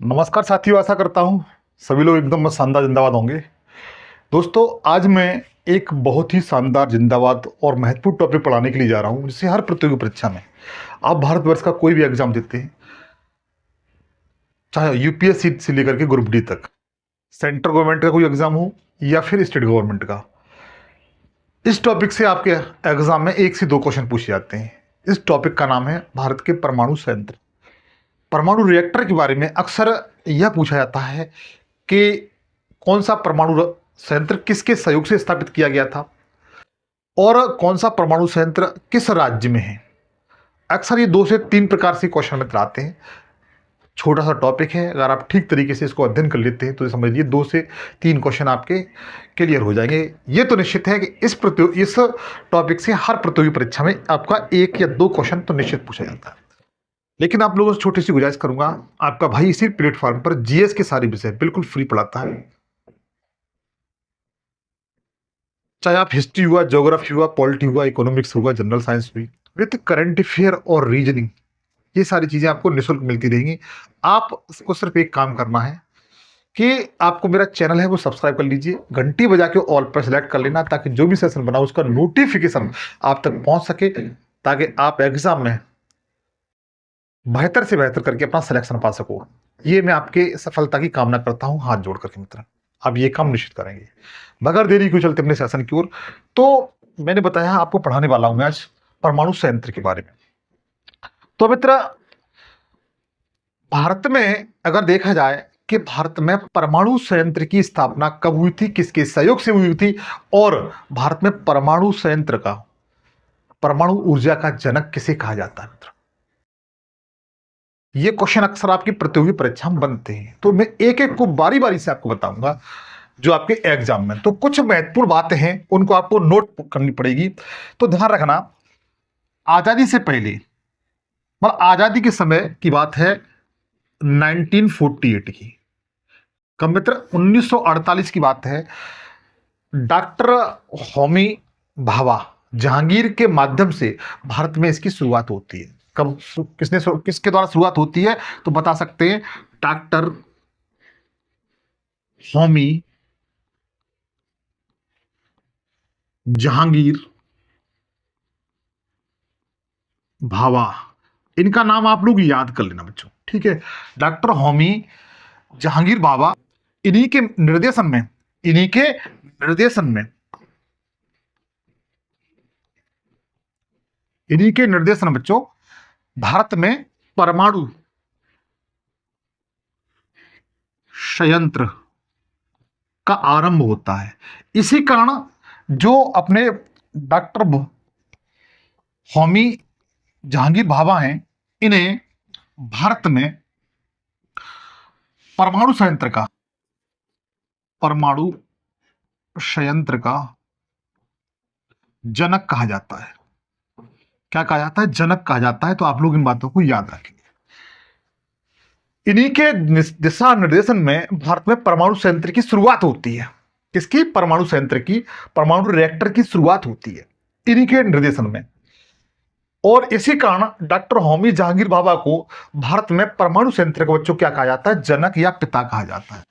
नमस्कार साथियों, आशा करता हूँ सभी लोग एकदम शानदार जिंदाबाद होंगे। दोस्तों, आज मैं एक बहुत ही शानदार जिंदाबाद और महत्वपूर्ण टॉपिक पढ़ाने के लिए जा रहा हूँ, जिससे हर प्रतियोगी परीक्षा में आप भारतवर्ष का कोई भी एग्जाम देते हैं, चाहे यूपीएससी से लेकर के ग्रुप डी तक, सेंट्रल गवर्नमेंट का कोई एग्जाम हो या फिर स्टेट गवर्नमेंट का, इस टॉपिक से आपके एग्जाम में 1 से 2 क्वेश्चन पूछे जाते हैं। इस टॉपिक का नाम है भारत के परमाणु संयंत्र। परमाणु रिएक्टर के बारे में अक्सर यह पूछा जाता है कि कौन सा परमाणु संयंत्र किसके सहयोग से स्थापित किया गया था और कौन सा परमाणु संयंत्र किस राज्य में है। अक्सर ये 2 से 3 प्रकार से क्वेश्चन में आते हैं। छोटा सा टॉपिक है, अगर आप ठीक तरीके से इसको अध्ययन कर लेते हैं तो समझ लीजिए 2 से 3 क्वेश्चन आपके क्लियर हो जाएंगे। ये तो निश्चित है कि इस टॉपिक से हर प्रतियोगी परीक्षा में आपका 1 या 2 क्वेश्चन तो निश्चित पूछा जाता है। लेकिन आप लोगों से छोटी सी गुजारिश करूंगा, आपका भाई इसी प्लेटफॉर्म पर जीएस के सारे विषय बिल्कुल फ्री पढ़ाता है। चाहे आप हिस्ट्री हुआ, ज्योग्राफी हुआ, पॉलिटी हुआ, इकोनॉमिक्स हुआ, जनरल साइंस हुई, विद करंट अफेयर और रीजनिंग, ये सारी चीजें आपको निःशुल्क मिलती रहेंगी। आपको सिर्फ एक काम करना है कि आपको मेरा चैनल है वो सब्सक्राइब कर लीजिए, घंटी बजा के ऑल पर सेलेक्ट कर लेना, ताकि जो भी सेशन बनाओ उसका नोटिफिकेशन आप तक पहुंच सके, ताकि आप एग्जाम में बेहतर से बेहतर करके अपना सिलेक्शन पा सको। ये मैं आपके सफलता की कामना करता हूं, हाथ जोड़ करके मित्र। आप ये काम निश्चित करेंगे। बगैर देरी क्यों चलते अपने सेशन की ओर। तो मैंने बताया आपको पढ़ाने वाला हूं मैं आज परमाणु संयंत्र के बारे में। तो मित्र, भारत में अगर देखा जाए कि भारत में परमाणु संयंत्र की स्थापना कब हुई थी, किसके सहयोग से हुई थी, और भारत में परमाणु संयंत्र का, परमाणु ऊर्जा का जनक किसे कहा जाता है मित्र, ये क्वेश्चन अक्सर आपकी प्रतियोगी परीक्षा में बनते हैं। तो मैं एक एक को बारी बारी से आपको बताऊंगा जो आपके एग्जाम में। तो कुछ महत्वपूर्ण बातें हैं, उनको आपको नोट करनी पड़ेगी। तो ध्यान रखना, आजादी से पहले, मतलब आजादी के समय की बात है 1948 की। कब मित्र? 1948 की बात है। डॉक्टर होमी भाभा जहांगीर के माध्यम से भारत में इसकी शुरुआत होती है। कब, किसके द्वारा शुरुआत होती है? तो बता सकते हैं डॉक्टर होमी जहांगीर भाभा। इनका नाम आप लोग याद कर लेना बच्चों, ठीक है। डॉक्टर होमी जहांगीर भाभा, इन्हीं के निर्देशन में, इन्हीं के निर्देशन में, इन्हीं के निर्देशन बच्चों भारत में परमाणु संयंत्र का आरंभ होता है। इसी कारण जो अपने डॉक्टर होमी जहांगीर भाभा हैं, इन्हें भारत में परमाणु संयंत्र का, परमाणु संयंत्र का जनक कहा जाता है। क्या कहा जाता है? जनक कहा जाता है। तो आप लोग इन बातों को याद रखेंगे। इन्हीं के दिशा निर्देशन में भारत में परमाणु संयंत्र की शुरुआत होती है। किसकी? परमाणु संयंत्र की, परमाणु रिएक्टर की शुरुआत होती है इन्हीं के निर्देशन में। और इसी कारण डॉक्टर होमी जहांगीर भाभा को भारत में परमाणु संयंत्र को बच्चों क्या कहा जाता है? जनक या पिता कहा जाता है।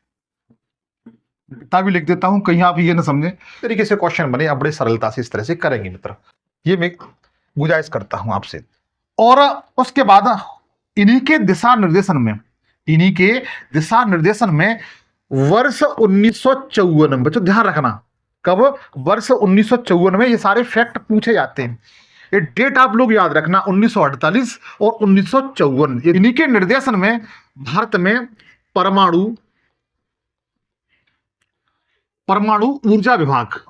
पिता भी लिख देता हूं, कहीं आप ये ना समझे तरीके से क्वेश्चन बने, आप बड़े सरलता से इस तरह से करेंगे मित्र, ये मैं गुजारिश करता हूं आपसे। और उसके बाद इन्हीं के दिशा निर्देशन में, इन्हीं के दिशा निर्देशन में वर्ष 1954, बच्चों ध्यान रखना, कब? वर्ष 1954 में। ये सारे फैक्ट पूछे जाते हैं, ये डेट आप लोग याद रखना, 1948 और 1954। इन्हीं के निर्देशन में भारत में परमाणु ऊर्जा विभाग,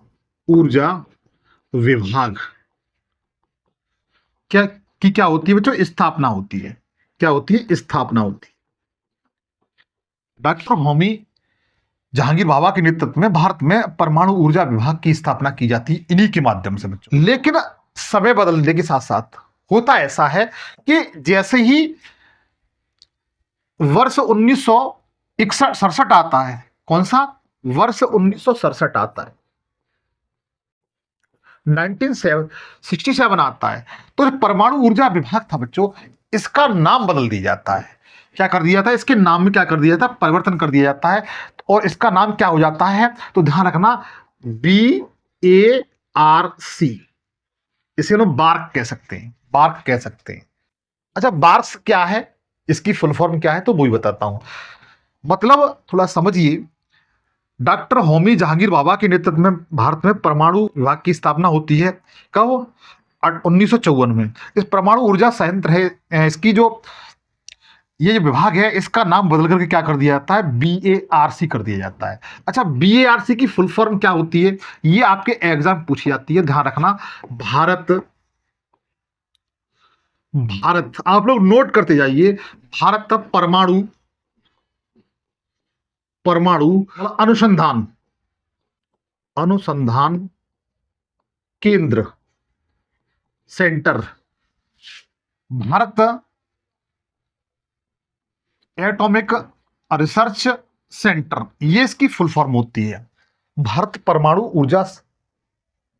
ऊर्जा विभाग क्या होती है बच्चों? स्थापना होती है। क्या होती है? स्थापना होती है। डॉक्टर होमी जहांगीर भाभा के नेतृत्व में भारत में परमाणु ऊर्जा विभाग की स्थापना की जाती है इन्हीं के माध्यम से बच्चों। लेकिन समय बदलने के साथ साथ होता ऐसा है कि जैसे ही वर्ष 1967 आता है, कौन सा? वर्ष 1967 आता है, 1967 आता है, तो परमाणु ऊर्जा विभाग था बच्चों, इसका नाम बदल दिया जाता है। क्या कर दिया था, इसके नाम में क्या कर दिया था, परिवर्तन कर दिया जाता है और इसका नाम क्या हो जाता है, तो ध्यान रखना BARC, इसे लोग बार्क कह सकते हैं, बार्क कह सकते हैं। अच्छा बार्क्स क्या है, इसकी फुल फॉर्म क्या है, तो वो ही बताता हूं। मतलब थोड़ा समझिए, डॉक्टर होमी जहांगीर बाबा के नेतृत्व में भारत में परमाणु विभाग की स्थापना होती है। कब? 1954 में। इस परमाणु ऊर्जा संयंत्र है, इसकी जो ये जो विभाग है इसका नाम बदल करके क्या कर दिया जाता है, BARC कर दिया जाता है। अच्छा BARC की फुल फॉर्म क्या होती है, ये आपके एग्जाम पूछी जाती है, ध्यान रखना। भारत, भारत आप लोग नोट करते जाइए, भारत परमाणु, परमाणु अनुसंधान, अनुसंधान केंद्र, centre, Bharat atomic research centre, ये इसकी फुल फॉर्म होती है। भारत परमाणु ऊर्जा,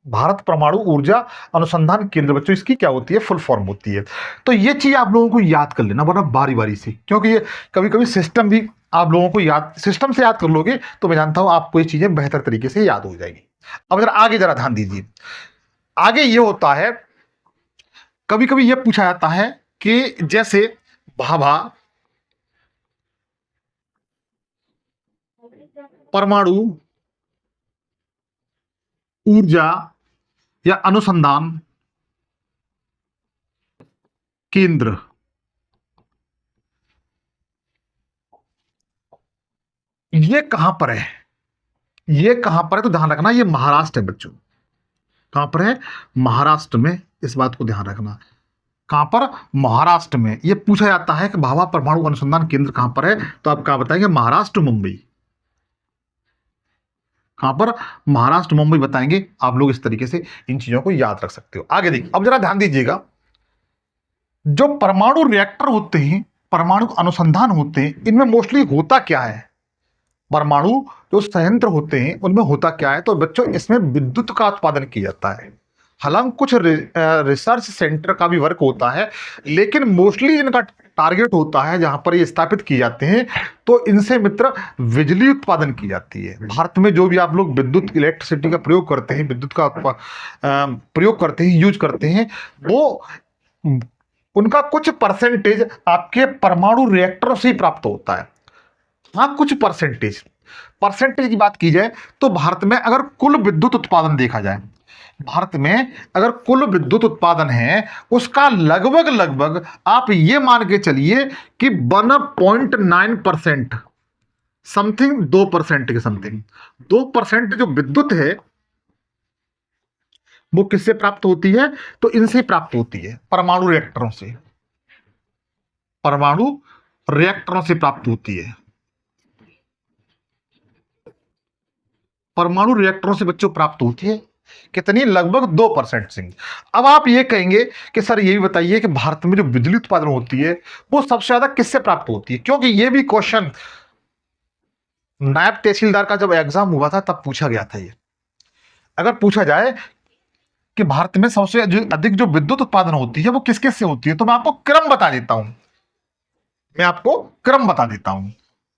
भारत परमाणु ऊर्जा अनुसंधान केंद्र बच्चों इसकी क्या होती है, फुल फॉर्म होती है। तो ये चीज आप लोगों को याद कर लेना वरना बारी बारी से, क्योंकि ये कभी कभी सिस्टम भी आप लोगों को याद, सिस्टम से याद कर लोगे तो मैं जानता हूं आपको ये चीजें बेहतर तरीके से याद हो जाएगी। अब जरा आगे जरा ध्यान दीजिए, आगे ये होता है, कभी कभी ये पूछा जाता है कि जैसे भाभा परमाणु ऊर्जा या अनुसंधान केंद्र, ये कहां पर है, ये कहां पर है, तो ध्यान रखना ये महाराष्ट्र है बच्चों। कहां पर है, महाराष्ट्र में, इस बात को ध्यान रखना। कहां पर, महाराष्ट्र में। ये पूछा जाता है कि भाभा परमाणु अनुसंधान केंद्र कहां पर है, तो आप क्या बताएंगे, महाराष्ट्र मुंबई। कहां पर, महाराष्ट्र मुंबई बताएंगे। आप लोग इस तरीके से इन चीजों को याद रख सकते हो। आगे देखिए, अब जरा ध्यान दीजिएगा, जो परमाणु रिएक्टर होते हैं, परमाणु अनुसंधान होते हैं, इनमें मोस्टली होता क्या है, परमाणु जो संयंत्र होते हैं उनमें होता क्या है, तो बच्चों इसमें विद्युत का उत्पादन किया जाता है। हालांकि कुछ रिसर्च सेंटर का भी वर्क होता है, लेकिन मोस्टली इनका टारगेट होता है जहां पर ये स्थापित किए जाते हैं, तो इनसे मित्र बिजली उत्पादन की जाती है। भारत में जो भी आप लोग विद्युत, इलेक्ट्रिसिटी का प्रयोग करते हैं, विद्युत का प्रयोग करते हैं, यूज करते हैं, वो उनका कुछ परसेंटेज आपके परमाणु रिएक्टरों से ही प्राप्त होता है। हाँ कुछ परसेंटेज, परसेंटेज की बात की जाए तो भारत में अगर कुल विद्युत उत्पादन देखा जाए, भारत में अगर कुल विद्युत उत्पादन है उसका लगभग लगभग आप ये मान के चलिए कि 1.9% समथिंग, 2% के समथिंग, 2% जो विद्युत है वो किससे प्राप्त होती है, तो इनसे प्राप्त होती है, परमाणु रिएक्टरों से, परमाणु रिएक्टरों से प्राप्त होती है, परमाणु रिएक्टरों से बच्चों प्राप्त होती है। कितनी, लगभग 2% सिंह। अब आप ये कहेंगे कि सर ये भी बताइए कि भारत में जो बिजली उत्पादन होती है वो सबसे ज्यादा किससे प्राप्त होती है, क्योंकि ये भी क्वेश्चन नायब तहसीलदार का जब एग्जाम हुआ था तब पूछा गया था। ये अगर पूछा जाए कि भारत में सबसे अधिक जो विद्युत उत्पादन होती है वो किस किस से होती है, तो मैं आपको क्रम बता देता हूं, मैं आपको क्रम बता देता हूं।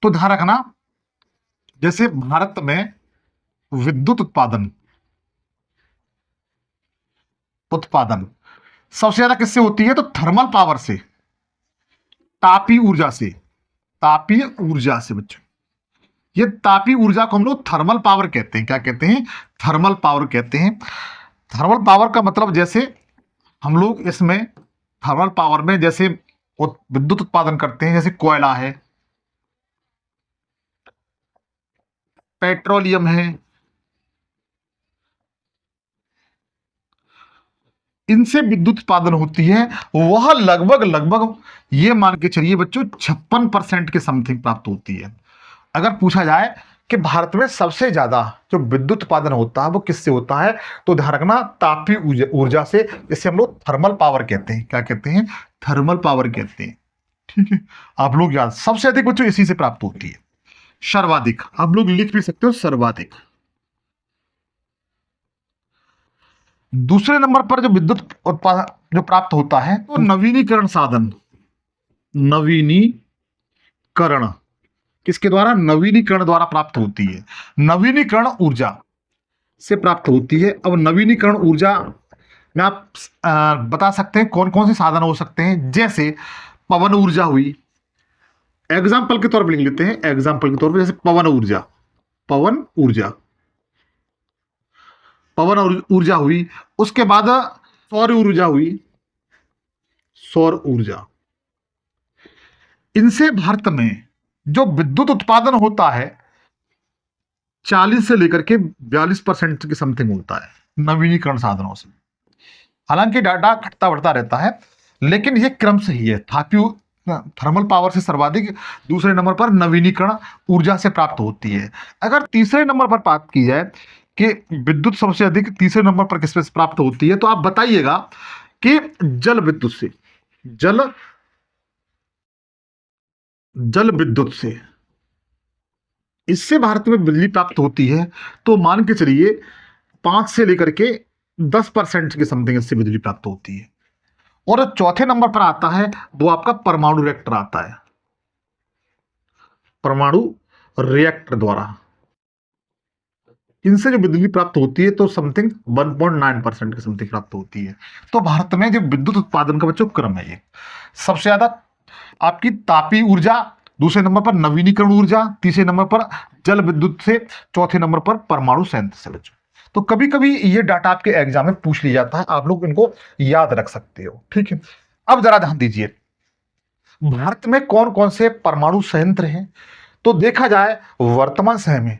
तो ध्यान रखना, जैसे भारत में विद्युत उत्पादन, उत्पादन सबसे ज्यादा किससे होती है, तो थर्मल पावर से, तापीय ऊर्जा से, तापीय ऊर्जा से बच्चों। ये तापीय ऊर्जा को हम लोग थर्मल पावर कहते हैं। क्या कहते हैं, थर्मल पावर कहते हैं। थर्मल पावर का मतलब जैसे हम लोग इसमें थर्मल पावर में जैसे विद्युत उत्पादन करते हैं, जैसे कोयला है, पेट्रोलियम है, इनसे विद्युत उत्पादन होती है, वह लगभग लगभग ये मान के चलिए बच्चों 56% के समथिंग प्राप्त होती है। अगर पूछा जाए कि भारत में सबसे ज्यादा जो विद्युत उत्पादन होता है वो किससे होता है, तो ध्यान रखना तापीय ऊर्जा से, जिसे हम लोग थर्मल पावर कहते हैं। क्या कहते हैं, थर्मल पावर कहते हैं। ठीक है, आप लोग याद, सबसे अधिक बच्चों इसी से प्राप्त होती है, सर्वाधिक। आप लोग लिख भी सकते हो सर्वाधिक। दूसरे नंबर पर जो विद्युत उत्पादन जो प्राप्त होता है तो नवीनीकरण साधन, नवीनीकरण नवीनीकरण किसके द्वारा? नवीनीकरण द्वारा प्राप्त होती है। नवीनीकरण ऊर्जा से प्राप्त होती है। अब नवीनीकरण ऊर्जा में आप बता सकते हैं कौन कौन से साधन हो सकते हैं, जैसे पवन ऊर्जा हुई, एग्जाम्पल के तौर पर लिख लेते हैं, एग्जाम्पल के तौर पर जैसे पवन ऊर्जा, पवन ऊर्जा, पवन ऊर्जा हुई। उसके बाद सौर ऊर्जा हुई, सौर ऊर्जा। इनसे भारत में जो विद्युत उत्पादन होता है 40 से लेकर के 42% के समथिंग होता है नवीनीकरण साधनों से। हालांकि डाटा घटता बढ़ता रहता है, लेकिन यह क्रम सही है। थर्मल पावर से सर्वाधिक, दूसरे नंबर पर नवीनीकरण ऊर्जा से प्राप्त होती है। अगर तीसरे नंबर पर बात की जाए कि विद्युत सबसे अधिक तीसरे नंबर पर किससे प्राप्त होती है, तो आप बताइएगा कि जल विद्युत से, जल विद्युत से। इससे भारत में बिजली प्राप्त होती है, तो मान के चलिए 5 से लेकर के 10% के समथिंग इससे बिजली प्राप्त होती है। और चौथे नंबर पर आता है वो आपका परमाणु रिएक्टर आता है, परमाणु रिएक्टर द्वारा। इनसे जो बिजली प्राप्त होती है तो समथिंग 1.9% की समथिंग प्राप्त होती है। तो भारत में जो विद्युत उत्पादन का बच्चों क्रम है, ये सबसे ज्यादा आपकी तापीय ऊर्जा, दूसरे नंबर पर नवीनीकरण ऊर्जा, तीसरे नंबर पर जल विद्युत से, चौथे नंबर पर परमाणु संयंत्र से बच्चों। तो कभी कभी ये डाटा आपके एग्जाम में पूछ लिया जाता है, आप लोग इनको याद रख सकते हो, ठीक है। अब जरा ध्यान दीजिए, भारत में कौन कौन से परमाणु संयंत्र हैं। तो देखा जाए वर्तमान समय में,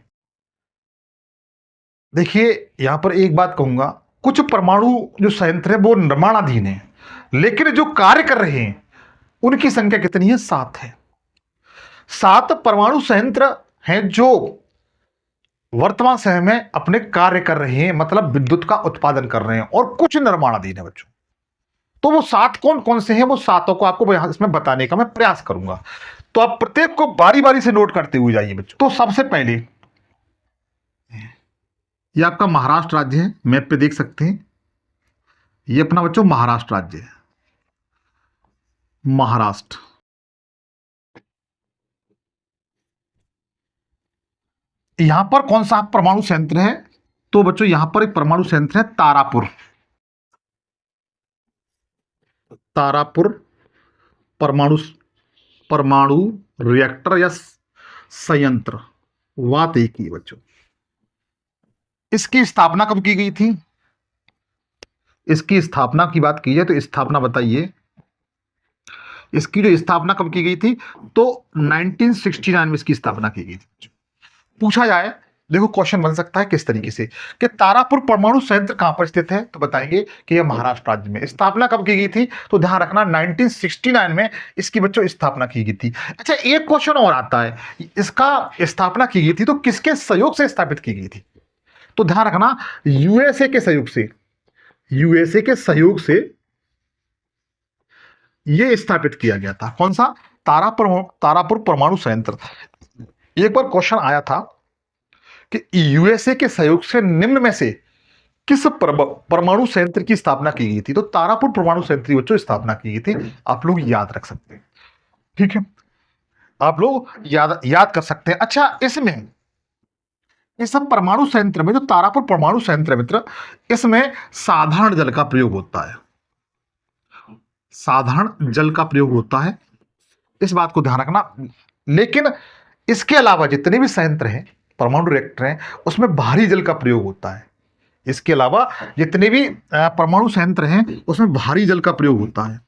देखिए यहां पर एक बात कहूंगा, कुछ परमाणु जो संयंत्र है वो निर्माणाधीन है, लेकिन जो कार्य कर रहे हैं उनकी संख्या कितनी है? 7 है। 7 परमाणु संयंत्र हैं जो वर्तमान समय में अपने कार्य कर रहे हैं, मतलब विद्युत का उत्पादन कर रहे हैं, और कुछ निर्माणाधीन है बच्चों। तो वो 7 कौन कौन से हैं, वो 7 को आपको यहां इसमें बताने का मैं प्रयास करूंगा। तो आप प्रत्येक को बारी बारी से नोट करते हुए जाइए बच्चों। तो सबसे पहले ये आपका महाराष्ट्र राज्य है, मैप पे देख सकते हैं, ये अपना बच्चों महाराष्ट्र राज्य है, महाराष्ट्र। यहां पर कौन सा परमाणु संयंत्र है? तो बच्चों यहां पर एक परमाणु संयंत्र है तारापुर, तारापुर परमाणु, परमाणु रिएक्टर या संयंत्र, बात एक ही बच्चों। इसकी स्थापना कब की गई थी? इसकी स्थापना की बात की जाए तो स्थापना बताइए, इसकी जो स्थापना कब की गई थी? तो 1969 में इसकी स्थापना की गई थी। पूछा जाए, देखो क्वेश्चन बन सकता है किस तरीके से कि तारापुर परमाणु संयंत्र कहां पर स्थित है, तो बताएंगे कि यह महाराष्ट्र राज्य में। स्थापना कब की गई थी? तो ध्यान रखना 1969 में इसकी बच्चों स्थापना की गई थी। अच्छा, एक क्वेश्चन और आता है, इसका स्थापना की गई थी तो किसके सहयोग से स्थापित की गई थी? तो ध्यान रखना यूएसए के सहयोग से, यूएसए के सहयोग से यह स्थापित किया गया था। कौन सा? तारापुर परमाणु संयंत्र। एक बार क्वेश्चन आया था कि यूएसए के सहयोग से निम्न में से किस परमाणु संयंत्र की स्थापना की गई थी? तो तारापुर परमाणु संयंत्र की बच्चों स्थापना की गई थी। आप लोग याद रख सकते हैं, ठीक है, आप लोग याद कर सकते हैं। अच्छा, इसमें इस सब परमाणु संयंत्र में जो तारापुर परमाणु संयंत्र है मित्र, इसमें साधारण जल का प्रयोग होता है, साधारण जल का प्रयोग होता है, इस बात को ध्यान रखना। लेकिन इसके अलावा जितने भी संयंत्र हैं, परमाणु रिएक्टर हैं, उसमें भारी जल का प्रयोग होता है। इसके अलावा जितने भी परमाणु संयंत्र हैं उसमें भारी जल का प्रयोग होता है,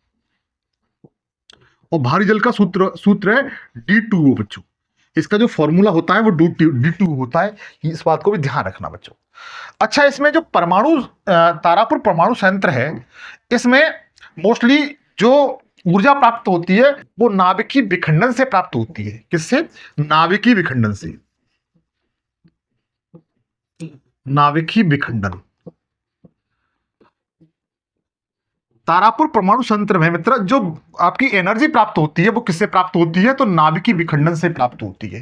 और भारी जल का सूत्र है D2O बच्चों। इसका जो फॉर्मूला होता है वो D2 होता है, इस बात को भी ध्यान रखना बच्चों। अच्छा, इसमें जो तारापुर परमाणु संयंत्र है, इसमें मोस्टली जो ऊर्जा प्राप्त होती है वो नाभिकीय विखंडन से प्राप्त होती है। किससे? नाभिकीय विखंडन से, नाभिकीय विखंडन। तारापुर परमाणु संयंत्र में मित्र जो आपकी एनर्जी प्राप्त होती है वो किससे प्राप्त होती है? तो नाभिकीय विखंडन से प्राप्त होती है।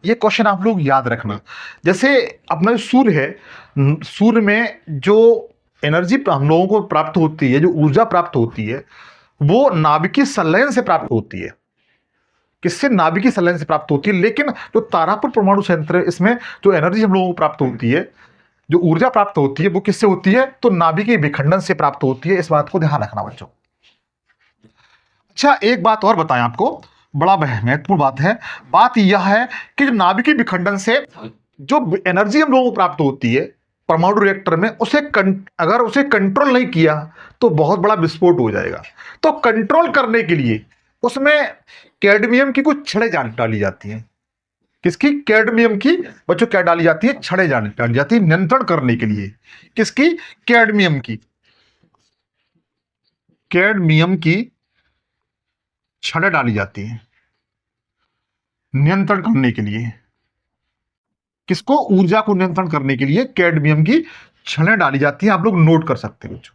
ये क्वेश्चन आप लोग याद रखना। जैसे अपना जो सूर्य है, सूर्य में जो एनर्जी हम लोगों को प्राप्त होती है, जो ऊर्जा प्राप्त होती है, वो नाभिकीय संलयन से प्राप्त होती है। किससे? नाभिकीय संलयन से प्राप्त होती है। लेकिन जो तारापुर परमाणु संयंत्र है, इसमें जो एनर्जी हम लोगों को प्राप्त होती है, जो ऊर्जा प्राप्त होती है, वो किससे होती है? तो नाभिकीय विखंडन से प्राप्त होती है। इस बात को ध्यान रखना बच्चों। अच्छा, एक बात और बताएं आपको, बड़ा महत्वपूर्ण बात है। बात यह है कि जो नाभिकीय विखंडन से जो एनर्जी हम लोगों को प्राप्त होती है परमाणु रिएक्टर में, अगर उसे कंट्रोल नहीं किया तो बहुत बड़ा विस्फोट हो जाएगा। तो कंट्रोल करने के लिए उसमें कैडमियम की कुछ छड़ें डाली जाती हैं। किसकी? कैडमियम की। बच्चों क्या डाली जाती है? छड़ें डाली जाती है नियंत्रण करने के लिए। किसकी? कैडमियम की। कैडमियम की छड़ें डाली जाती हैं नियंत्रण करने के लिए। किसको? ऊर्जा को नियंत्रण करने के लिए कैडमियम की छड़ें डाली जाती हैं। आप लोग नोट कर सकते हैं बच्चों,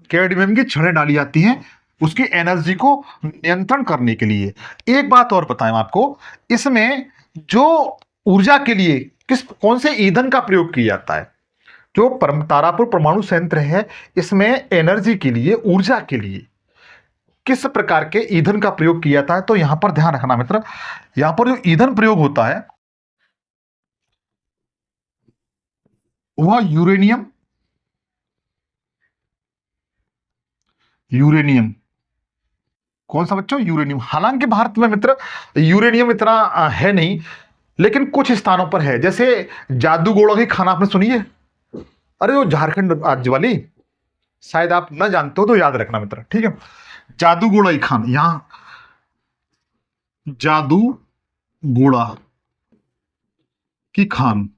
कैडमियम की छड़ें डाली जाती हैं उसकी एनर्जी को नियंत्रण करने के लिए। एक बात और बताएं आपको, इसमें जो ऊर्जा के लिए कौन से ईंधन का प्रयोग किया जाता है? जो तारापुर परमाणु संयंत्र है, इसमें एनर्जी के लिए, ऊर्जा के लिए किस प्रकार के ईंधन का प्रयोग किया जाता है? तो यहां पर ध्यान रखना मित्र, यहां पर जो ईंधन प्रयोग होता है वह यूरेनियम कौन सा बच्चों? यूरेनियम। हालांकि भारत में मित्र यूरेनियम इतना है नहीं, लेकिन कुछ स्थानों पर है। जैसे जादूगोड़ा की खान आपने सुनी है? अरे वो झारखंड राज्य वाली, शायद आप न जानते हो तो याद रखना मित्र, ठीक है। जादूगोड़ा की खान, यहां जादूगोड़ा की खान,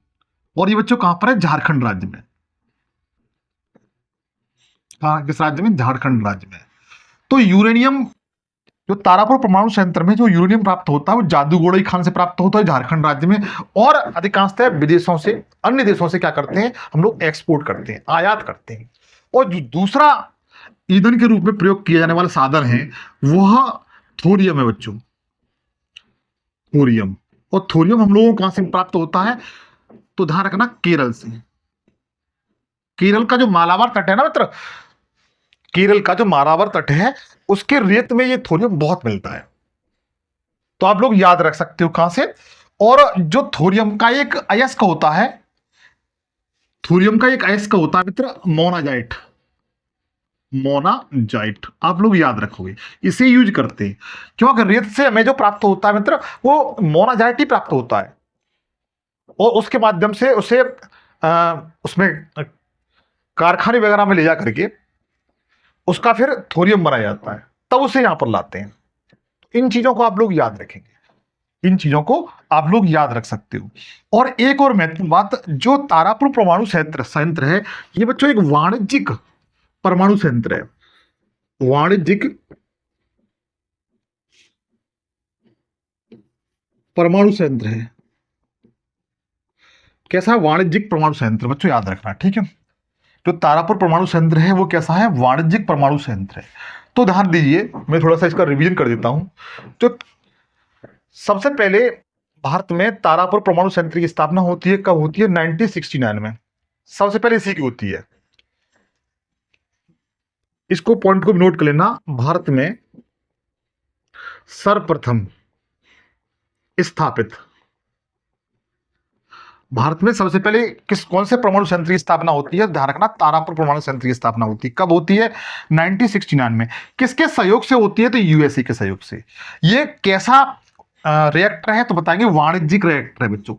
और ये बच्चों कहां पर है? झारखंड राज्य में। कहां? किस राज्य में? झारखंड राज्य में। तो यूरेनियम, जो तारापुर परमाणु संयंत्र में जो यूरेनियम प्राप्त होता है वो जादूगोड़ा खान से प्राप्त होता है झारखंड राज्य में। और अधिकांशतः विदेशों से, अन्य देशों से क्या करते हैं हम लोग? एक्सपोर्ट करते हैं, आयात करते हैं। और जो दूसरा ईंधन के रूप में प्रयोग किया जाने वाला साधन है वह थोरियम है बच्चों, थोरियम। और थोरियम हम लोगों को कहां से प्राप्त होता है? तो ध्यान रखना, केरल से। केरल का जो मालाबार तट है ना मित्र, केरल का जो मालाबार तट है उसके रेत में ये थोरियम बहुत मिलता है। तो आप लोग याद रख सकते हो कहां से। और जो थोरियम का एक अयस्क होता है, थोरियम का एक अयस्क होता है मित्र, मोनाजाइट। मोनाजाइट आप लोग याद रखोगे, इसे यूज करते हैं। क्योंकि रेत से हमें जो प्राप्त होता है मित्र वो मोनाजाइट ही प्राप्त होता है। और उसके माध्यम से उसे उसमें कारखाने वगैरह में ले जा करके उसका फिर थोरियम बनाया जाता है, तब उसे यहां पर लाते हैं। इन चीजों को आप लोग याद रखेंगे, इन चीजों को आप लोग याद रख सकते हो। और एक और महत्वपूर्ण बात, जो तारापुर परमाणु संयंत्र है ये बच्चों एक वाणिज्यिक परमाणु संयंत्र है। वाणिज्यिक परमाणु संयंत्र है। कैसा? वाणिज्यिक परमाणु संयंत्र बच्चों याद रखना, ठीक है। जो तारापुर परमाणु संयंत्र है वो कैसा है? वाणिज्यिक परमाणु संयंत्र है। तो ध्यान दीजिए, मैं थोड़ा सा इसका रिवीजन कर देता हूं। तो सबसे पहले भारत में तारापुर परमाणु संयंत्र की स्थापना होती है, कब होती है? 1969 में। सबसे पहले इसी की होती है। इसको पॉइंट को नोट कर लेना, भारत में सर्वप्रथम स्थापित, भारत में सबसे पहले कौन से परमाणु संयंत्र की स्थापना होती है? ध्यान रखना, तारापुर परमाणु संयंत्र की स्थापना होती है। कब होती है? 1969 में। किसके सहयोग से होती है? तो यूएसए के सहयोग से। ये कैसा रिएक्टर है? तो बताएंगे वाणिज्यिक रिएक्टर है बच्चों।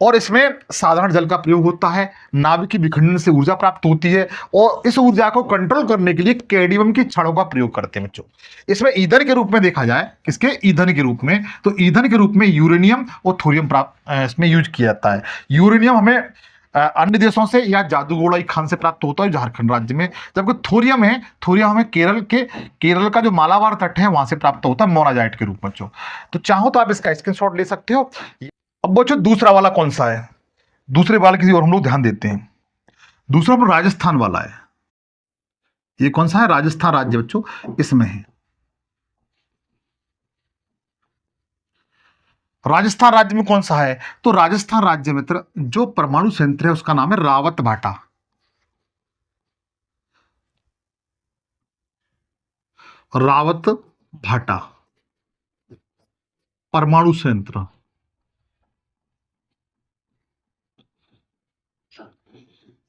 और इसमें साधारण जल का प्रयोग होता है, नाभिकीय विखंडन से ऊर्जा प्राप्त होती है, और इस ऊर्जा को कंट्रोल करने के लिए कैडमियम की छड़ों का प्रयोग करते हैं बच्चों। इसमें ईंधन के रूप में देखा जाए, किसके? ईंधन के रूप में, तो ईंधन के रूप में यूरेनियम और थोरियम प्राप्त इसमें यूज किया जाता है। यूरेनियम हमें अन्य देशों से या जादूगोड़ा खान से प्राप्त होता है झारखंड राज्य में, जबकि थोरियम है, थोरियम हमें केरल का जो मालाबार तट है वहां से प्राप्त होता है मोनाजाइट के रूप में बच्चों। तो चाहो तो आप इसका स्क्रीनशॉट ले सकते हो। अब बच्चों दूसरा वाला कौन सा है? दूसरे वाले किसी और हम लोग ध्यान देते हैं। दूसरा राजस्थान वाला है। ये कौन सा है? राजस्थान राज्य बच्चों इसमें है। राजस्थान राज्य में कौन सा है? तो राजस्थान राज्य मित्र जो परमाणु संयंत्र है उसका नाम है रावत भाटा। रावत भाटा परमाणु संयंत्र।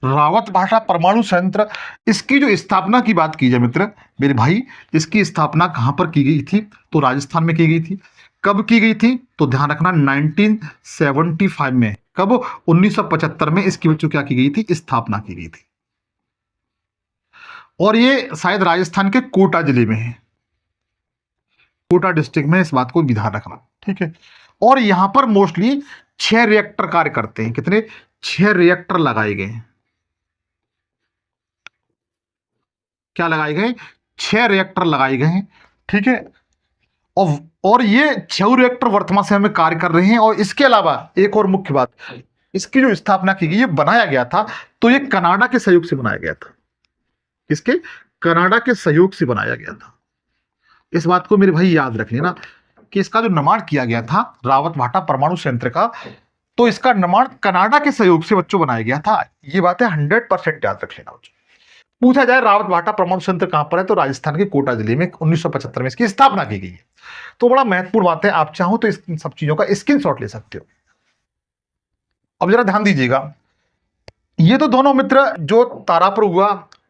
रावत भाटा परमाणु संयंत्र, इसकी जो स्थापना की बात की जाए मित्र मेरे भाई, इसकी स्थापना कहां पर की गई थी? तो राजस्थान में की गई थी। कब की गई थी? तो ध्यान रखना 1975 में। कब? 1975 में इसकी बच्चों क्या की गई थी? स्थापना की गई थी। और ये शायद राजस्थान के कोटा जिले में है, कोटा डिस्ट्रिक्ट में, इस बात को भी ध्यान रखना, ठीक है। और यहां पर मोस्टली 6 रिएक्टर कार्य करते हैं। कितने? 6 रिएक्टर लगाए गए हैं। क्या लगाए गए? 6 रिएक्टर लगाए गए हैं, ठीक है। और ये 6 रिएक्टर वर्तमान समय में कार्य कर रहे हैं। और इसके अलावा एक और मुख्य बात, इसकी जो स्थापना की गई, ये बनाया गया था तो ये कनाडा के सहयोग से बनाया गया था। किसके? कनाडा के सहयोग से बनाया गया था। इस बात को मेरे भाई याद रख लेना कि इसका जो निर्माण किया गया था रावत भाटा परमाणु संयंत्र का, तो इसका निर्माण कनाडा के सहयोग से बच्चों बनाया गया था। ये बातें 100% याद रख लेना बच्चों। पूछा जाए रावत भाटा परमाणु संयंत्र कहां पर है, तो राजस्थान के कोटा जिले में 1975 में इसकी स्थापना की गई है। तो बड़ा महत्वपूर्ण बात है, आप चाहो तो इन सब चीजों का स्क्रीनशॉट ले सकते हो। अब जरा ध्यान दीजिएगा, ये तो दोनों मित्र जो तारापुर हुआ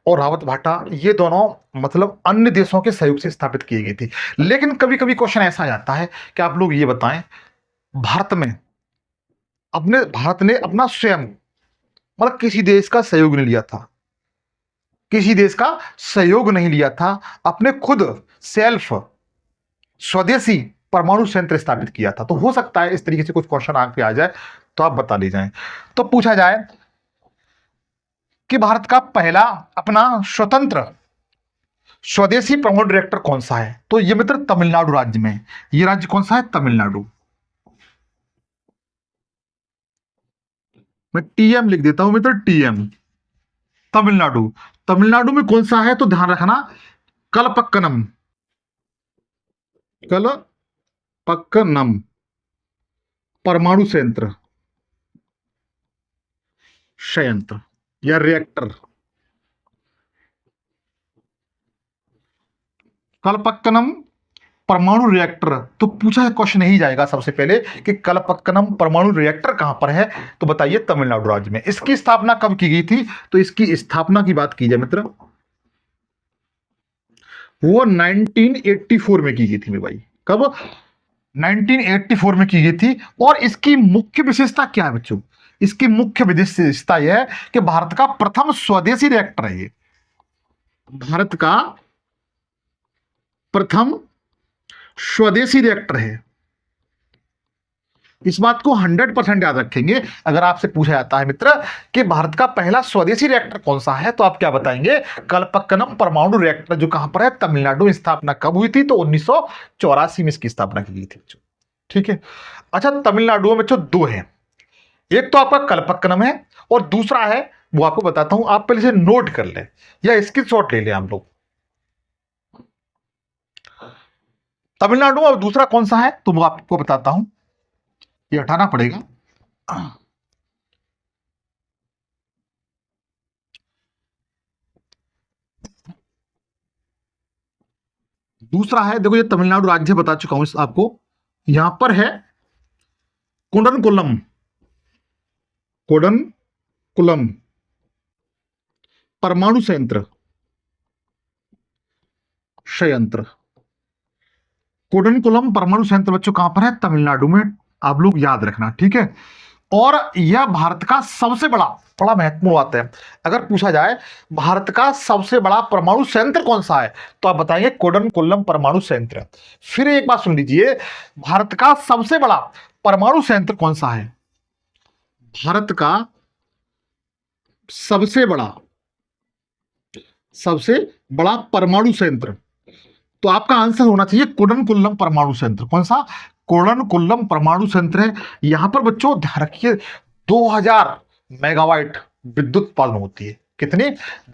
और रावत भाटा, ये दोनों मतलब अन्य देशों के सहयोग से स्थापित की गई थी। लेकिन कभी कभी क्वेश्चन ऐसा आ जाता है कि आप लोग ये बताएं, भारत ने अपना स्वयं मतलब किसी देश का सहयोग नहीं लिया था, किसी देश का सहयोग नहीं लिया था, अपने खुद सेल्फ स्वदेशी परमाणु संयंत्र स्थापित किया था। तो हो सकता है इस तरीके से कुछ क्वेश्चन आगे आ जाए तो आप बता ले जाएं। तो पूछा जाए कि भारत का पहला अपना स्वतंत्र स्वदेशी परमाणु रिएक्टर कौन सा है, तो ये मित्र तमिलनाडु राज्य में। ये राज्य कौन सा है? तमिलनाडु। मैं टीएम लिख देता हूं मित्र, टीएम, तमिलनाडु। तमिलनाडु में कौन सा है? तो ध्यान रखना, कलपक्कनम, कलपक्कनम परमाणु संयंत्र या रिएक्टर। कलपक्कनम परमाणु रिएक्टर। तो पूछा है क्वेश्चन यही जाएगा सबसे पहले कि कलपक्कनम परमाणु रिएक्टर कहां पर है, तो बताइए तमिलनाडु राज्य में। इसकी स्थापना कब की गई थी? तो इसकी स्थापना की बात की जाए मित्र, वो 1984 में की गई थी मेरे भाई। कब? 1984 में की गई थी। और इसकी मुख्य विशेषता क्या है बच्चों? इसकी मुख्य विशेषता यह है कि भारत का प्रथम स्वदेशी रिएक्टर है ये। भारत का प्रथम स्वदेशी रिएक्टर है। इस बात को 100% याद रखेंगे। अगर आपसे पूछा जाता है मित्र कि भारत का पहला स्वदेशी रिएक्टर कौन सा है, तो आप क्या बताएंगे? कलपक्कनम परमाणु रिएक्टर, जो कहां पर है? तमिलनाडु में। स्थापना कब हुई थी? तो 1984 में इसकी स्थापना की गई थी बच्चों, ठीक है। अच्छा, तमिलनाडु में बच्चों 2 है, एक तो आपका कलपक्कनम है और दूसरा है, वो आपको बताता हूं, आप पहले से नोट कर लें या स्क्रीनशॉट ले लें हम लोग। तमिलनाडु और दूसरा कौन सा है, तो वो आपको बताता हूं, ये हटाना पड़ेगा। दूसरा है, देखो ये तमिलनाडु राज्य बता चुका हूं आपको, यहां पर है कुडनकुलम, कुडनकुलम परमाणु संयंत्र, कुडनकुलम परमाणु संयंत्र बच्चों कहां पर है? तमिलनाडु में। आप लोग याद रखना, ठीक है। और यह भारत का सबसे बड़ा महत्वपूर्ण बात है, अगर पूछा जाए भारत का सबसे बड़ा परमाणु संयंत्र कौन सा है, तो आप बताएंगे कुडनकुलम परमाणु संयंत्र। फिर एक बात सुन लीजिए, भारत का सबसे बड़ा परमाणु संयंत्र कौन सा है? भारत का सबसे बड़ा परमाणु संयंत्र, तो आपका आंसर होना चाहिए कुडनकुलम परमाणु संयंत्र। कौन सा? कुडनकुलम परमाणु संयंत्र है। यहां पर बच्चों ध्यान रखिए 2000 मेगावाट विद्युत उत्पादन होती है। कितनी?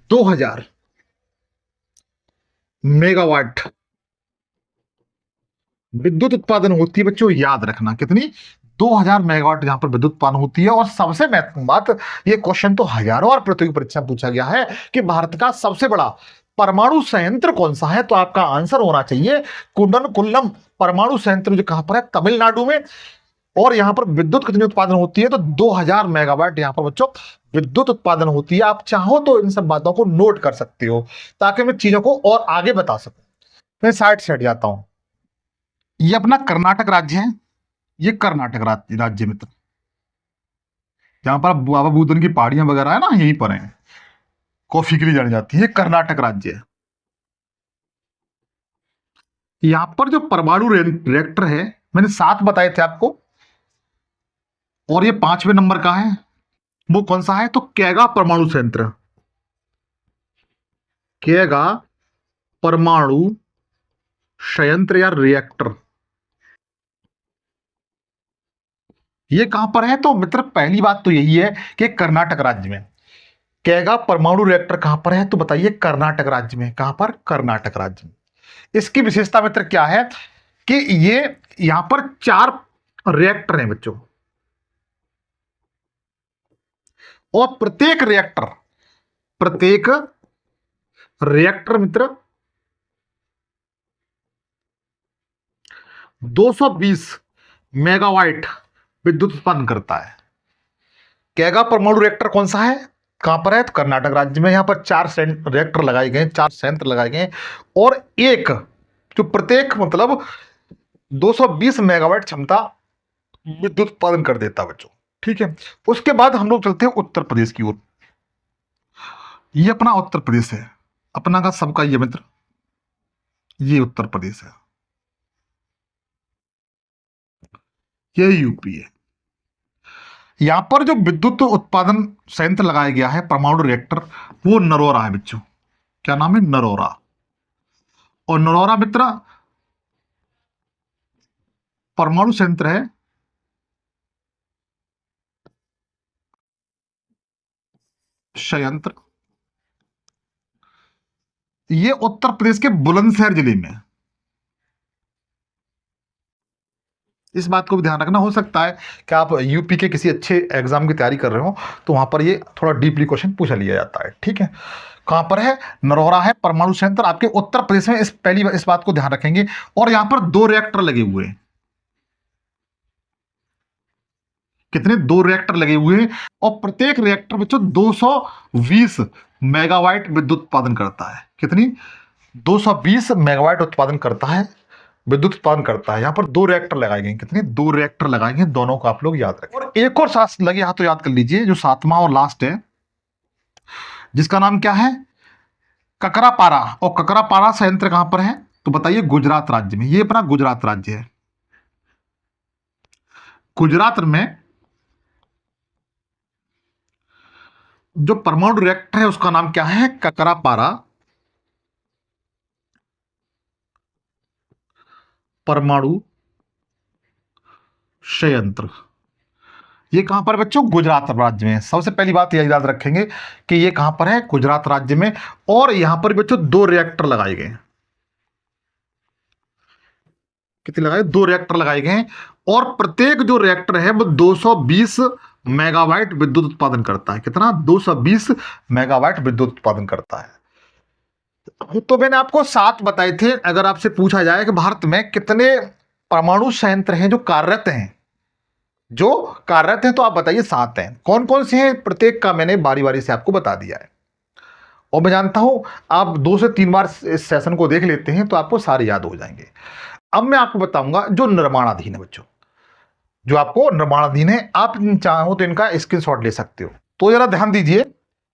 2000 मेगावाट विद्युत उत्पादन होती है बच्चों, याद रखना। कितनी? 2000 मेगावाट यहां पर विद्युत उत्पादन होती है। और सबसे महत्वपूर्ण बात, ये क्वेश्चन तो हजारों और प्रतियोगी परीक्षा में पूछा गया है कि भारत का सबसे बड़ा परमाणु संयंत्र कौन सा है? तो आपका आंसर होना चाहिए कुंडनकुलम परमाणु संयंत्र, जो कहां पर है? तमिलनाडु में। और यहां पर विद्युत कितनी उत्पादन होती है? तो 2000 मेगावाट यहां पर बच्चों विद्युत उत्पादन होती है। आप चाहो तो इन सब बातों को नोट कर सकते हो ताकि मैं चीजों को और आगे बता सकूं। मैं साइड से हट जाता हूं। ये अपना कर्नाटक राज्य है, ये कर्नाटक राज्य मित्र, जहां पर बाबा बुदन की पहाड़ियां वगैरह है ना, यहीं पर है, कॉफी के लिए जानी जाती है, कर्नाटक राज्य है। यहां पर जो परमाणु रिएक्टर है, मैंने 7 बताए थे आपको, और ये 5वें नंबर का है। वो कौन सा है? तो कैगा परमाणु संयंत्र, कैगा परमाणु संयंत्र या रिएक्टर। ये कहां पर है? तो मित्र पहली बात तो यही है कि कर्नाटक राज्य में। कैगा परमाणु रिएक्टर कहां पर है? तो बताइए, कर्नाटक राज्य में। कहां पर? कर्नाटक राज्य में। इसकी विशेषता मित्र क्या है कि ये यहां पर 4 रिएक्टर हैं बच्चों, और प्रत्येक रिएक्टर मित्र 220 मेगावाट विद्युत उत्पन्न करता है। कैगा परमाणु रिएक्टर कौन सा है? कहां पर है? तो कर्नाटक राज्य में। यहां पर 4 रिएक्टर लगाए गए, 4 संयंत्र लगाए गए, और एक जो प्रत्येक मतलब 220 मेगावाट क्षमता विद्युत उत्पादन कर देता है बच्चों। ठीक है, उसके बाद हम लोग चलते हैं उत्तर प्रदेश की ओर। ये अपना उत्तर प्रदेश है, अपना का सबका ये मित्र, ये उत्तर प्रदेश है, ये यूपी है। यहां पर जो विद्युत उत्पादन संयंत्र लगाया गया है, परमाणु रिएक्टर, वो नरोरा है बच्चों। क्या नाम है? नरोरा। और नरोरा मित्र परमाणु संयंत्र है संयंत्र, ये उत्तर प्रदेश के बुलंदशहर जिले में है। इस बात को भी ध्यान रखना, हो सकता है कि आप यूपी के किसी अच्छे एग्जाम की तैयारी कर रहे हो तो वहां पर ये थोड़ा डीपली क्वेश्चन पूछा लिया जाता है। ठीक है, कहां पर है? नरोरा है परमाणु संयंत्र आपके उत्तर प्रदेश में। इस बात को ध्यान रखेंगे। और यहां पर 2 रिएक्टर लगे हुए हैं। कितने? 2 रिएक्टर लगे हुए हैं, और प्रत्येक रिएक्टर बच्चों 220 मेगावाट विद्युत उत्पादन करता है। कितनी? 220 मेगावाट उत्पादन करता है, विद्युत उत्पादन करता है। यहां पर 2 रिएक्टर लगाए गए। कितने? 2 रिएक्टर लगाए गए, दोनों को आप लोग याद रखें। और एक और साथ लगे हाथ तो याद कर लीजिए, जो 7वां और लास्ट है, जिसका नाम क्या है? ककरापारा। और ककरापारा संयंत्र कहां पर है? तो बताइए, गुजरात राज्य में। ये अपना गुजरात राज्य है। गुजरात में जो परमाणु रिएक्टर है उसका नाम क्या है? ककरापारा परमाणु संयंत्र। ये कहां पर बच्चों? गुजरात राज्य में। सबसे पहली बात यह याद रखेंगे कि ये कहां पर है? गुजरात राज्य में। और यहां पर बच्चों 2 रिएक्टर लगाए गए। कितने लगाए? 2 रिएक्टर लगाए गए, और प्रत्येक जो रिएक्टर है वो 220 मेगावाट विद्युत उत्पादन करता है। कितना? 220 मेगावाट विद्युत उत्पादन करता है। तो मैंने आपको 7 बताए थे। अगर आपसे पूछा जाए कि भारत में कितने परमाणु संयंत्र हैं जो कार्यरत हैं, तो आप बताइए 7 हैं। कौन कौन से हैं? प्रत्येक का मैंने बारी बारी से आपको बता दिया है। और मैं जानता हूं आप 2 से 3 बार इस सेशन को देख लेते हैं तो आपको सारे याद हो जाएंगे। अब मैं आपको बताऊंगा जो निर्माणाधीन है बच्चों, जो आपको निर्माणाधीन है। आप चाहो तो इनका स्क्रीनशॉट ले सकते हो। तो जरा ध्यान दीजिए।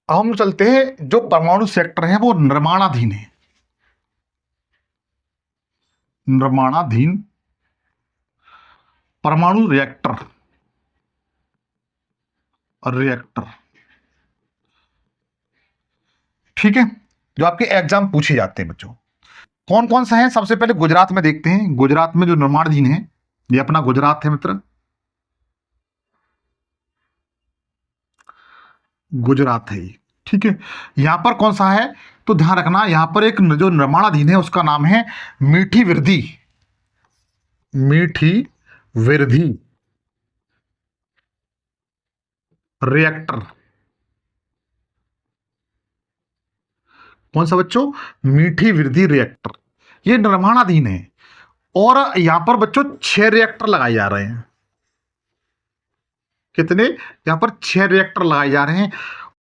अब हम चलते हैं, जो परमाणु सेक्टर है वो निर्माणाधीन है। निर्माणाधीन परमाणु रिएक्टर, ठीक है, जो आपके एग्जाम पूछे जाते हैं बच्चों। कौन कौन सा है? सबसे पहले गुजरात में देखते हैं। गुजरात में जो निर्माणाधीन है, ये अपना गुजरात है मित्र, गुजरात है ये। ठीक है, यहां पर कौन सा है? तो ध्यान रखना, यहां पर एक जो निर्माणाधीन है उसका नाम है मीठी वृद्धि, मीठी वृद्धि रिएक्टर। कौन सा बच्चों? मीठी वृद्धि रिएक्टर, ये निर्माणाधीन है। और यहां पर बच्चों 6 रिएक्टर लगाए जा रहे हैं। कितने? यहां पर 6 रिएक्टर लगाए जा रहे हैं।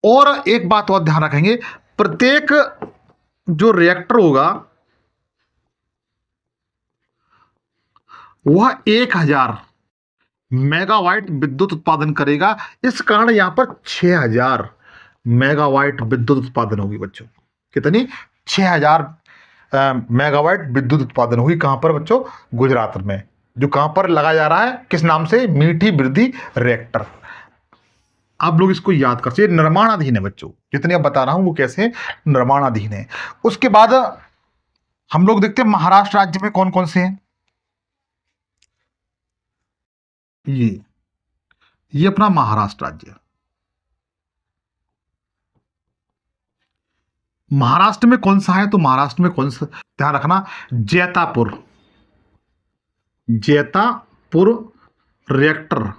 और एक बात और ध्यान रखेंगे, प्रत्येक जो रिएक्टर होगा वह 1000 मेगावाट विद्युत उत्पादन करेगा। इस कारण यहां पर 6000 मेगावाट विद्युत उत्पादन होगी बच्चों। कितनी? 6000 मेगावाट विद्युत उत्पादन होगी। कहां पर बच्चों? गुजरात में। जो कहां पर लगाया जा रहा है, किस नाम से? मीठी वृद्धि रिएक्टर। आप लोग इसको याद कर, ये निर्माणाधीन है बच्चों। जितने अब बता रहा हूं वो कैसे निर्माणाधीन है। उसके बाद हम लोग देखते हैं महाराष्ट्र राज्य में कौन कौन से हैं। ये अपना महाराष्ट्र राज्य। महाराष्ट्र में कौन सा है? तो महाराष्ट्र में कौन सा, ध्यान रखना, जैतापुर। जैतापुर रिएक्टर।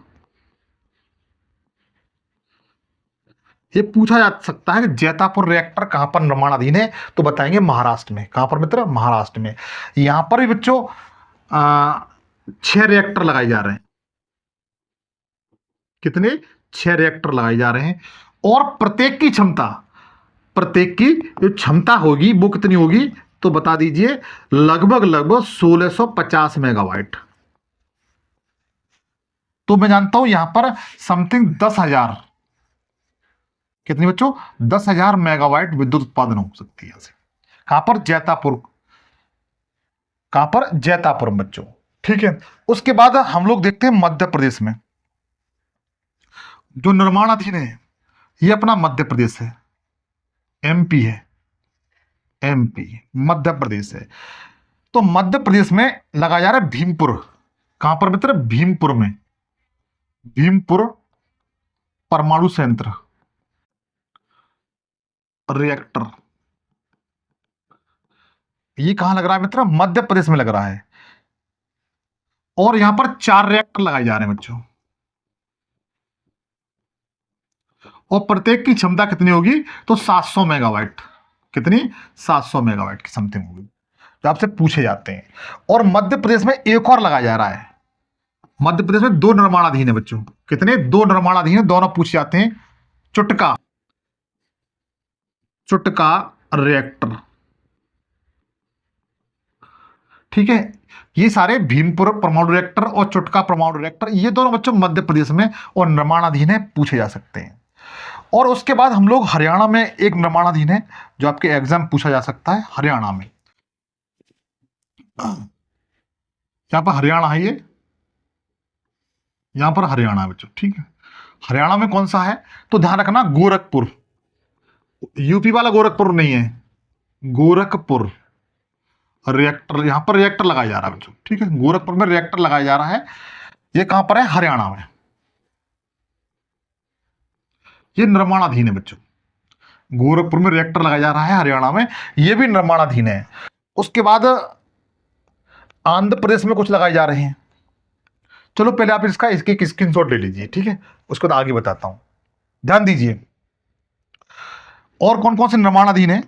ये पूछा जा सकता है कि जैतापुर रिएक्टर कहां पर निर्माणाधीन है, तो बताएंगे महाराष्ट्र में। कहां पर मित्र? महाराष्ट्र में। यहां पर भी बच्चों 6 रिएक्टर लगाए जा रहे हैं। कितने? 6 रिएक्टर लगाए जा रहे हैं। और प्रत्येक की जो क्षमता होगी वो कितनी होगी, तो बता दीजिए, लगभग 1650 मेगावाट। तो मैं जानता हूं यहां पर समथिंग 10,000, कितनी बच्चों? 10,000 मेगावाट विद्युत उत्पादन हो सकती है। कहां पर? जैतापुर। कहां पर? जैतापुर बच्चों। ठीक है। उसके बाद हम लोग देखते हैं मध्य प्रदेश में जो निर्माणाधीन है, ये अपना मध्य प्रदेश है, एमपी है। एमपी मध्य प्रदेश है। तो मध्य प्रदेश में लगाया जा रहा है भीमपुर। कहां पर मित्र? भीमपुर में। भीमपुर परमाणु संयंत्र रिएक्टर। ये कहां लग रहा है मित्र? मध्य प्रदेश में लग रहा है। और यहां पर 4 रिएक्टर लगाए जा रहे हैं बच्चों। और प्रत्येक की क्षमता कितनी होगी, तो 700 मेगावाट। कितनी? 700 मेगावाट की समथिंग होगी, जो आपसे पूछे जाते हैं। और मध्य प्रदेश में एक और लगाया जा रहा है। मध्य प्रदेश में 2 निर्माणाधीन है बच्चों। कितने? 2 निर्माणाधीन है, दोनों पूछे जाते हैं। चुटका रिएक्टर। ठीक है। ये सारे भीमपुर परमाणु रिएक्टर और चुटका परमाणु रिएक्टर, ये दोनों बच्चों मध्य प्रदेश में और निर्माणाधीन है, पूछे जा सकते हैं। और उसके बाद हम लोग हरियाणा में एक निर्माणाधीन है, जो आपके एग्जाम पूछा जा सकता है। हरियाणा में, यहां पर हरियाणा है, ये यहां पर हरियाणा है बच्चों। ठीक है। हरियाणा में कौन सा है, तो ध्यान रखना, गोरखपुर। यूपी वाला गोरखपुर नहीं है, गोरखपुर रिएक्टर। यहां पर रिएक्टर लगाया जा रहा है बच्चों। ठीक है। गोरखपुर में रिएक्टर लगाया जा रहा है। ये कहां पर है? हरियाणा में। ये निर्माणाधीन है बच्चों। गोरखपुर में रिएक्टर लगाया जा रहा है, हरियाणा में, ये भी निर्माणाधीन है। उसके बाद आंध्र प्रदेश में कुछ लगाए जा रहे हैं। चलो पहले आप इसकी स्क्रीनशॉट ले लीजिए। ठीक है। उसके बाद आगे बताता हूं, ध्यान दीजिए। और कौन कौन से निर्माणाधीन है,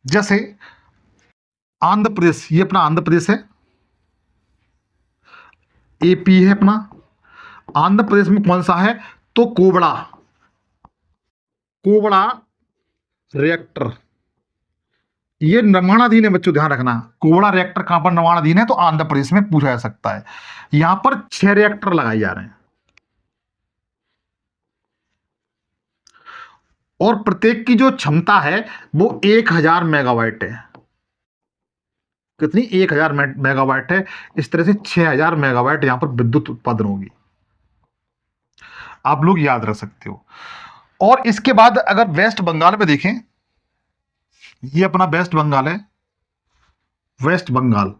जैसे आंध्र प्रदेश, ये अपना आंध्र प्रदेश है, एपी है अपना। आंध्र प्रदेश में कौन सा है, तो कोबड़ा रिएक्टर, ये निर्माणाधीन है बच्चों। ध्यान रखना, कोबड़ा रिएक्टर कहां पर निर्माणाधीन है, तो आंध्र प्रदेश में पूछा जा सकता है। यहां पर 6 रिएक्टर लगाए जा रहे हैं। और प्रत्येक की जो क्षमता है वो 1000 मेगावाट है। कितनी? 1000 मेगावाट है। इस तरह से 6000 मेगावाट यहां पर विद्युत उत्पादन होगी। आप लोग याद रख सकते हो। और इसके बाद अगर वेस्ट बंगाल में देखें, ये अपना वेस्ट बंगाल है। वेस्ट बंगाल,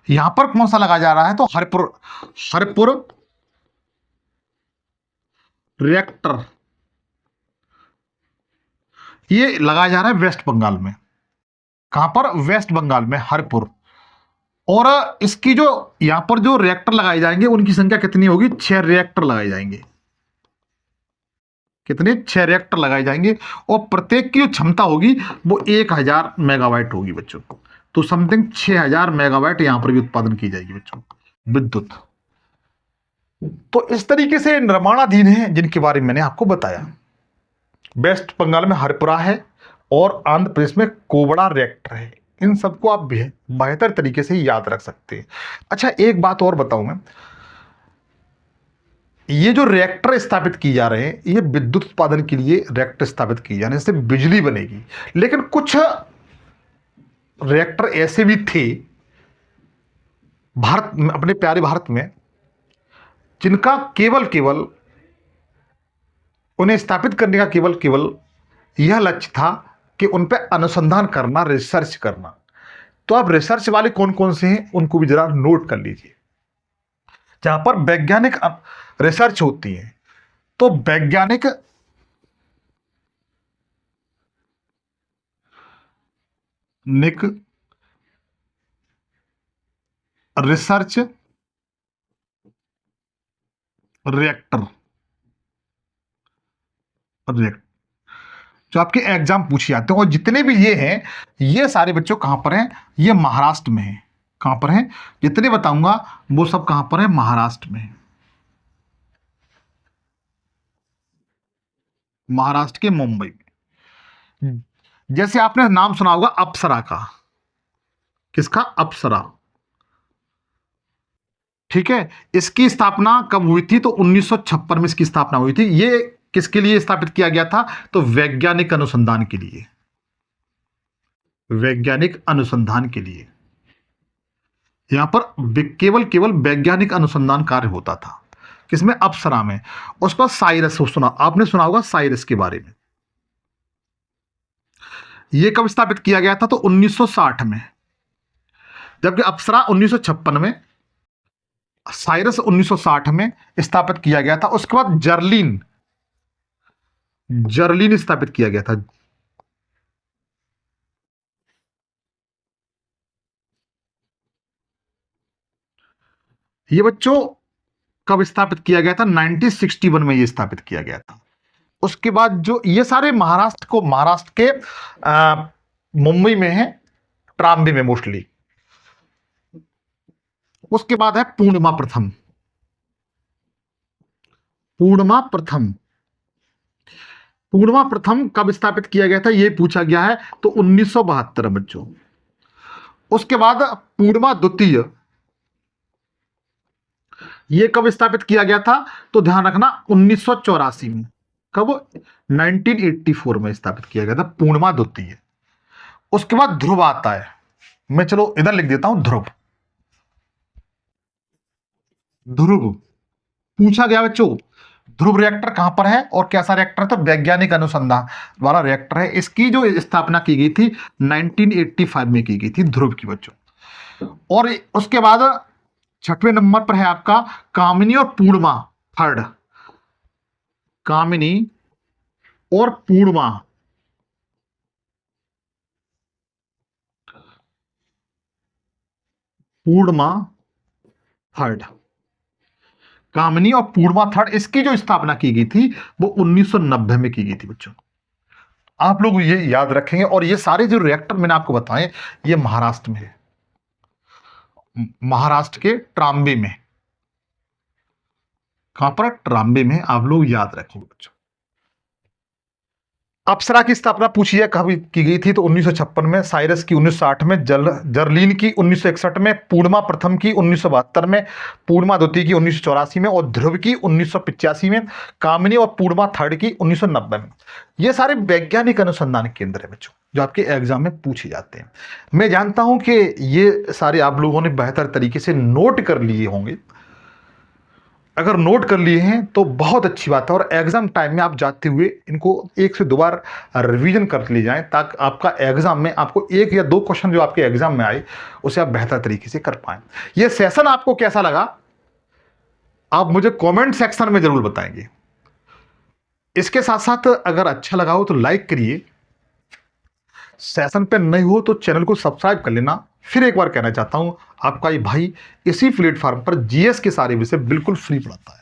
यहां पर कौन सा लगाया जा रहा है, तो हरिपुर रिएक्टर, ये लगाया जा रहा है वेस्ट बंगाल में। कहां पर? वेस्ट बंगाल में, हरिपुर। और इसकी जो यहां पर जो रिएक्टर लगाए जाएंगे उनकी संख्या कितनी होगी, 6 रिएक्टर लगाए जाएंगे। कितने 6 रिएक्टर लगाए जाएंगे और प्रत्येक की जो क्षमता होगी वो 1000 मेगावाट होगी बच्चों। तो समथिंग 6000 मेगावाट यहां पर भी उत्पादन की जाएगी बच्चों विद्युत। तो इस तरीके से निर्माणाधीन है जिनके बारे में मैंने आपको बताया। वेस्ट बंगाल में हरिपुरा है और आंध्र प्रदेश में कोबड़ा रिएक्टर है। इन सबको आप बेहतर तरीके से याद रख सकते हैं। अच्छा, एक बात और बताऊं मैं, ये जो रिएक्टर स्थापित किए जा रहे हैं ये विद्युत उत्पादन के लिए रिएक्टर स्थापित किए जाने से बिजली बनेगी। लेकिन कुछ रिएक्टर ऐसे भी थे भारत में, अपने प्यारे भारत में, जिनका केवल उन्हें स्थापित करने का केवल यह लक्ष्य था कि उन पर अनुसंधान करना, रिसर्च करना। तो आप रिसर्च वाले कौन कौन से हैं उनको भी जरा नोट कर लीजिए। जहां पर वैज्ञानिक रिसर्च होती है तो वैज्ञानिक रिसर्च रिएक्टर जो आपके एग्जाम पूछे जाते हैं, और जितने भी ये हैं ये सारे बच्चों कहां पर हैं, ये महाराष्ट्र में हैं। कहां पर हैं जितने बताऊंगा वो सब कहां पर है, महाराष्ट्र में है। महाराष्ट्र के मुंबई में। जैसे आपने नाम सुना होगा अप्सरा का, किसका, अप्सरा, ठीक है। इसकी स्थापना कब हुई थी, तो 1956 में इसकी स्थापना हुई थी। ये किसके लिए स्थापित किया गया था, तो वैज्ञानिक अनुसंधान के लिए, वैज्ञानिक अनुसंधान के लिए। यहां पर केवल वैज्ञानिक अनुसंधान कार्य होता था, किसमें, अप्सरा में। उसका साइरस सुना, आपने सुना होगा साइरस के बारे में। यह कब स्थापित किया गया था, तो 1960 में, जबकि अप्सरा 1956 में, साइरस 1960 में स्थापित किया गया था। उसके बाद जर्लिन स्थापित किया गया था। ये बच्चों कब स्थापित किया गया था, 1961 में ये स्थापित किया गया था। उसके बाद जो ये सारे महाराष्ट्र के मुंबई में है, ट्राम्बे में मोस्टली। उसके बाद है पूर्णिमा प्रथम। पूर्णिमा प्रथम कब स्थापित किया गया था, यह पूछा गया है, तो 1972 बच्चों। उसके बाद पूर्णिमा द्वितीय, यह कब स्थापित किया गया था, तो ध्यान रखना 1984 में। कब, 1984 में स्थापित किया गया था पूर्णिमा द्वितीय। उसके बाद ध्रुव आता है, मैं चलो इधर लिख देता हूं, ध्रुव पूछा गया बच्चों। ध्रुव रिएक्टर कहां पर है और कैसा रिएक्टर है, तो वैज्ञानिक अनुसंधान वाला रिएक्टर है। इसकी जो स्थापना की गई थी 1985 में की गई थी ध्रुव की बच्चों। और उसके बाद 6वें नंबर पर है आपका कामिनी और पूर्णिमा, थर्ड, कामिनी और पूर्णिमा। थर्ड, कामिनी और पूर्णिमा थर्ड, इसकी जो स्थापना की गई थी वो 1990 में की गई थी बच्चों। आप लोग ये याद रखेंगे। और ये सारे जो रिएक्टर मैंने आपको बताए ये महाराष्ट्र में है, महाराष्ट्र के ट्राम्बे में। कहां पर, ट्राम्बे में, आप लोग याद रखेंगे बच्चों। अप्सरा की स्थापना पूछी है कब की गई थी, तो 1956 में, साइरस की 1960 में, जर्लिन की 1961 में, पूर्णिमा प्रथम की 1972 में, पूर्णिमा द्वितीय की 1984 में, और ध्रुव की 1985 में, कामिनी और पूर्णिमा थर्ड की 1990 में। ये सारे वैज्ञानिक अनुसंधान केंद्र है बच्चों जो आपके एग्जाम में पूछे जाते हैं। मैं जानता हूं कि ये सारे आप लोगों ने बेहतर तरीके से नोट कर लिए होंगे। अगर नोट कर लिए हैं तो बहुत अच्छी बात है, और एग्जाम टाइम में आप जाते हुए इनको 1 से 2 बार रिवीजन कर ले जाएं, ताकि आपका एग्जाम में आपको 1 या 2 क्वेश्चन जो आपके एग्जाम में आए उसे आप बेहतर तरीके से कर पाएं। यह सेशन आपको कैसा लगा आप मुझे कमेंट सेक्शन में जरूर बताएंगे। इसके साथ साथ अगर अच्छा लगा हो तो लाइक करिए, सेशन पे नहीं हो तो चैनल को सब्सक्राइब कर लेना। फिर एक बार कहना चाहता हूं, आपका ये भाई इसी प्लेटफॉर्म पर जीएस के सारे विषय बिल्कुल फ्री पढ़ाता है।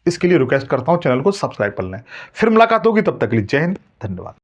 इसके लिए रिक्वेस्ट करता हूँ चैनल को सब्सक्राइब कर लें। फिर मुलाकात होगी, तब तक के लिए जय हिंद, धन्यवाद।